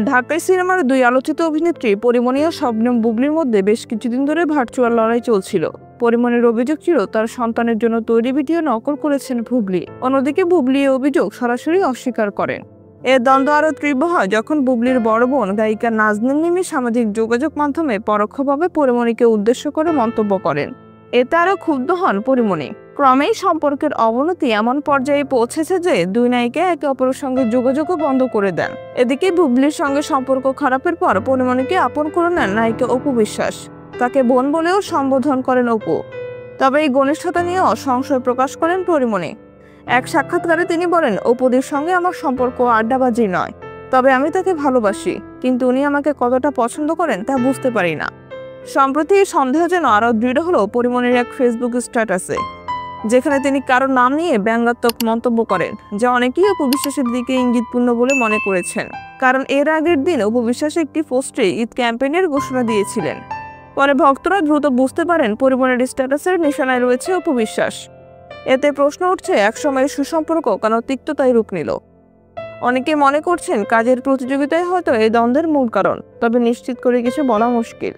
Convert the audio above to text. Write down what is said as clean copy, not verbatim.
ঢাকাই সিনেমার দুই আলোচিত অভিনেত্রী পরিমণি ও শবনম বুবলির মধ্যে বেশ কিছুদিন ধরে ভার্চুয়াল লড়াই চলছিল। পরিমণির অভিযোগ ছিল তার সন্তানের জন্য তৈরি ভিডিও নকল করেছেন বুবলি। অন্যদিকে বুবলি এই অভিযোগ সরাসরি অস্বীকার করেন। এর দ্বন্দ্ব আরও তীব্র হয় যখন বুবলির বড় বোন গায়িকা নাজনীন মিমি সামাজিক যোগাযোগ মাধ্যমে পরোক্ষভাবে পরিমণিকে উদ্দেশ্য করে মন্তব্য করেন। এতে আরও ক্ষুব্ধ হন পরিমণি। ক্রমেই সম্পর্কের অবনতি এমন পর্যায়ে পৌঁছেছে যে দুই নায়িকা একে অপরের সঙ্গে যোগাযোগও বন্ধ করে দেন। এদিকে বুবলির সঙ্গে সম্পর্ক খারাপের পর পরিমণিকে আপন করে নেন নায়িকা অপু বিশ্বাস। তাকে বোন বলেও সম্বোধন করেন অপু। তবে এই ঘনিষ্ঠতা নিয়েও সংশয় প্রকাশ করেন পরিমণি। এক সাক্ষাৎকারে তিনি বলেন, অপুদের সঙ্গে আমার সম্পর্ক আড্ডাবাজি নয়, তবে আমি তাকে ভালোবাসি, কিন্তু উনি আমাকে কতটা পছন্দ করেন তা বুঝতে পারি না। সম্প্রতি এই সন্দেহ যেন আরও দৃঢ় হলো পরিমণির এক ফেসবুক স্ট্যাটাসে, যেখানে তিনি কারো নাম নিয়ে ব্যঙ্গাত্মক মন্তব্য করেন, যা অনেকেই অপু বিশ্বাসের দিকে ইঙ্গিতপূর্ণ বলে মনে করেছেন। কারণ এর আগের দিন অপু বিশ্বাস একটি পোস্টে ঈদ ক্যাম্পেইনের ঘোষণা দিয়েছিলেন। পরে ভক্তরা দ্রুত বুঝতে পারেন পরিমণির স্ট্যাটাসের নিশানায় রয়েছে অপু বিশ্বাস। এতে প্রশ্ন উঠছে, একসময়ের সুসম্পর্ক কেন তিক্ততায় রূপ নিল? অনেকে মনে করছেন কাজের প্রতিযোগিতায় হয়তো এই দ্বন্দ্বের মূল কারণ, তবে নিশ্চিত করে কিছু বলা মুশকিল।